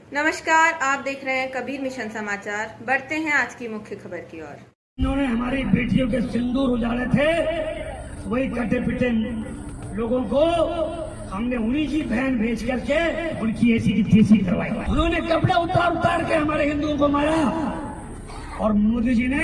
नमस्कार, आप देख रहे हैं कबीर मिशन समाचार। बढ़ते हैं आज की मुख्य खबर की ओर। इन्होंने हमारी बेटियों के सिंदूर उजाड़े थे, वही कटे पिटे लोगों को हमने उन्हीं की बहन भेज करके उनकी ऐसी की तैसी करवाई। उन्होंने कपड़े उतार उतार के हमारे हिंदुओं को मारा और मोदी जी ने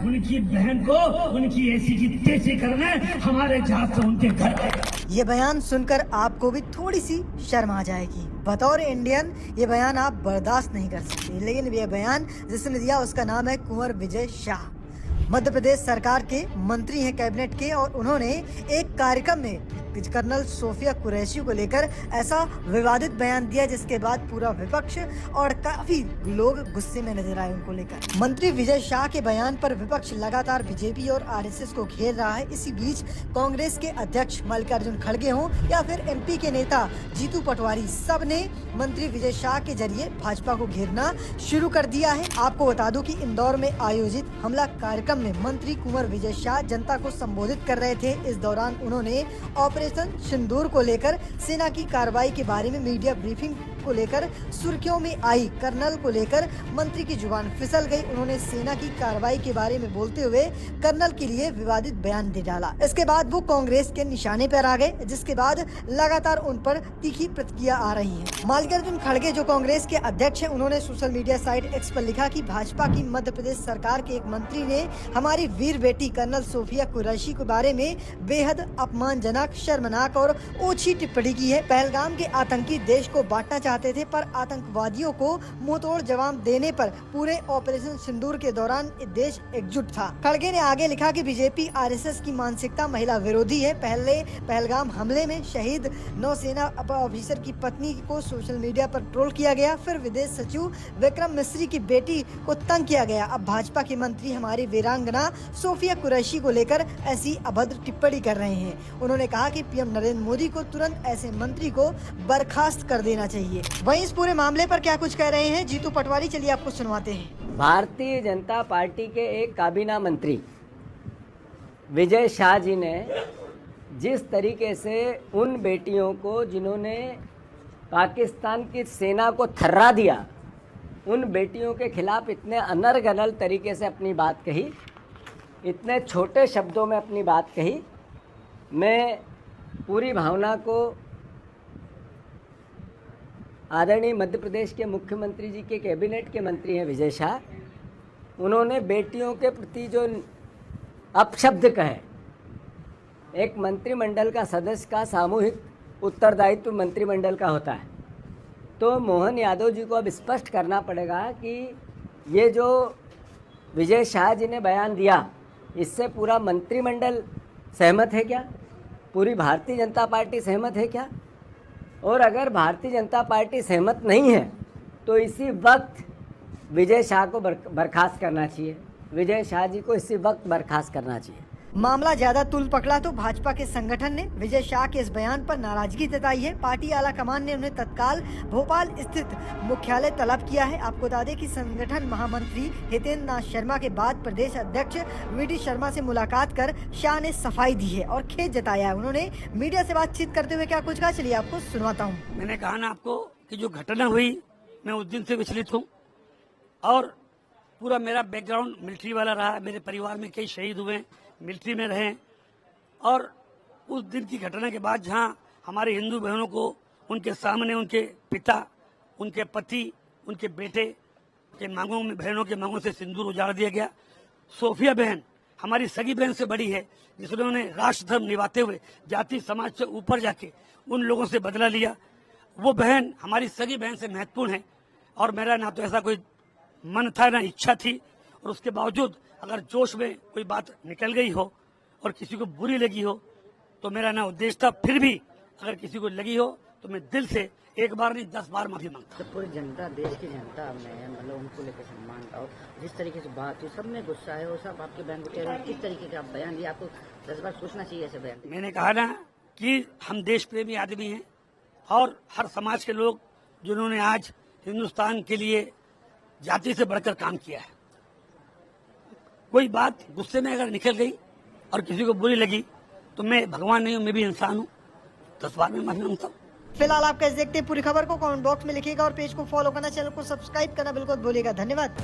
उनकी बहन को उनकी ऐसी की तैसी करने हमारे जहाज से उनके घर गए। ये बयान सुनकर आपको भी थोड़ी सी शर्म आ जाएगी। बतौर इंडियन ये बयान आप बर्दाश्त नहीं कर सकते, लेकिन ये बयान जिसने दिया उसका नाम है कुंवर विजय शाह। मध्य प्रदेश सरकार के मंत्री हैं कैबिनेट के, और उन्होंने एक कार्यक्रम में कर्नल सोफिया कुरैशी को लेकर ऐसा विवादित बयान दिया जिसके बाद पूरा विपक्ष और काफी लोग गुस्से में नजर आए उनको लेकर। मंत्री विजय शाह के बयान पर विपक्ष लगातार बीजेपी और आरएसएस को घेर रहा है। इसी बीच कांग्रेस के अध्यक्ष मल्लिकार्जुन खड़गे हों या फिर एमपी के नेता जीतू पटवारी, सब ने मंत्री विजय शाह के जरिए भाजपा को घेरना शुरू कर दिया है। आपको बता दूं कि इंदौर में आयोजित हमला कार्यक्रम में मंत्री कुंवर विजय शाह जनता को संबोधित कर रहे थे। इस दौरान उन्होंने ऑपरेशन सिंदूर को लेकर सेना की कार्रवाई के बारे में मीडिया ब्रीफिंग को लेकर सुर्खियों में आई कर्नल को लेकर मंत्री की जुबान फिसल गई। उन्होंने सेना की कार्रवाई के बारे में बोलते हुए कर्नल के लिए विवादित बयान दे डाला। इसके बाद वो कांग्रेस के निशाने पर आ गए, जिसके बाद लगातार उन पर तीखी प्रतिक्रिया आ रही है। मल्लिकार्जुन खड़गे जो कांग्रेस के अध्यक्ष हैं, उन्होंने सोशल मीडिया साइट एक्स पर लिखा कि भाजपा की मध्य प्रदेश सरकार के एक मंत्री ने हमारी वीर बेटी कर्नल सोफिया कुरैशी के बारे में बेहद अपमानजनक, शर्मनाक और ओछी टिप्पणी की है। पहलगाम के आतंकी देश को बांटना चाहते थे, पर आतंकवादियों को मुंहतोड़ जवाब देने पर पूरे ऑपरेशन सिंदूर के दौरान देश एकजुट था। खड़गे ने आगे लिखा कि बीजेपी आरएसएस की मानसिकता महिला विरोधी है। पहले पहलगाम हमले में शहीद नौसेना ऑफिसर की पत्नी को सोशल मीडिया पर ट्रोल किया गया, फिर विदेश सचिव विक्रम मिस्री की बेटी को तंग किया गया। अब भाजपा के मंत्री हमारी वीरांगना सोफिया कुरैशी को लेकर ऐसी अभद्र टिप्पणी कर रहे हैं। उन्होंने कहा कि पीएम नरेंद्र मोदी को तुरंत ऐसे मंत्री को बर्खास्त कर देना चाहिए। वहीं इस पूरे मामले पर क्या कुछ कह रहे हैं जीतू पटवारी, चलिए आपको सुनवाते हैं। भारतीय जनता पार्टी के एक काबीना मंत्री विजय शाह जी ने जिस तरीके से उन बेटियों को जिन्होंने पाकिस्तान की सेना को थर्रा दिया, उन बेटियों के खिलाफ इतने अनर्गल तरीके से अपनी बात कही, इतने छोटे शब्दों में अपनी बात कही, मैं पूरी भावना को आदरणीय मध्य प्रदेश के मुख्यमंत्री जी के कैबिनेट के मंत्री हैं विजय शाह, उन्होंने बेटियों के प्रति जो अपशब्द कहे, एक मंत्रिमंडल का सदस्य का सामूहिक उत्तरदायित्व मंत्रिमंडल का होता है, तो मोहन यादव जी को अब स्पष्ट करना पड़ेगा कि ये जो विजय शाह जी ने बयान दिया, इससे पूरा मंत्रिमंडल सहमत है क्या? पूरी भारतीय जनता पार्टी सहमत है क्या? और अगर भारतीय जनता पार्टी सहमत नहीं है तो इसी वक्त विजय शाह को बर्खास्त करना चाहिए। विजय शाह जी को इसी वक्त बर्खास्त करना चाहिए। मामला ज्यादा तुल पकड़ा तो भाजपा के संगठन ने विजय शाह के इस बयान पर नाराजगी जताई है। पार्टी आला कमान ने उन्हें तत्काल भोपाल स्थित मुख्यालय तलब किया है। आपको बता दें कि संगठन महामंत्री हितेंद्र नाथ शर्मा के बाद प्रदेश अध्यक्ष वीडी शर्मा से मुलाकात कर शाह ने सफाई दी है और खेद जताया है। उन्होंने मीडिया से बातचीत करते हुए क्या कुछ कहा, चलिए आपको सुनवाता हूँ। मैंने कहा ना आपको कि जो घटना हुई मैं उस दिन से विचलित हूँ, और पूरा मेरा बैकग्राउंड मिलिट्री वाला रहा। मेरे परिवार में कई शहीद हुए, मिलिट्री में रहे, और उस दिन की घटना के बाद जहां हमारे हिंदू बहनों को उनके सामने उनके पिता, उनके पति, उनके बेटे के मांगों में, बहनों के मांगों से सिंदूर उजाड़ दिया गया। सोफिया बहन हमारी सगी बहन से बड़ी है, जिन्होंने राष्ट्र धर्म निभाते हुए जाति समाज से ऊपर जाके उन लोगों से बदला लिया। वो बहन हमारी सगी बहन से महत्वपूर्ण है, और मेरा ना तो ऐसा कोई मन था ना इच्छा थी, और उसके बावजूद अगर जोश में कोई बात निकल गई हो और किसी को बुरी लगी हो तो मेरा ना उद्देश्य था। फिर भी अगर किसी को लगी हो तो मैं दिल से एक बार नहीं 10 बार माफी मांगता। जब पूरी जनता, देश की जनता में मतलब उनको लेकर सम्मान का हो, जिस तरीके से बात हुई, सब में गुस्सा है, वो सब आपके बहन को कह रहे हैं किस तरीके का बयान दिया, आपको 10 बार सोचना चाहिए ऐसे बयान। मैंने कहा ना कि हम देश प्रेमी आदमी हैं, और हर समाज के लोग जिन्होंने आज हिंदुस्तान के लिए जाति से बढ़कर काम किया है। कोई बात गुस्से में अगर निकल गई और किसी को बुरी लगी तो मैं भगवान नहीं हूं, मैं भी इंसान हूं, 10 बार में माफी मांगता हूं। फिलहाल आप कैसे देखते हैं पूरी खबर को कमेंट बॉक्स में लिखिएगा और पेज को फॉलो करना, चैनल को सब्सक्राइब करना बिल्कुल भूलिएगा। धन्यवाद।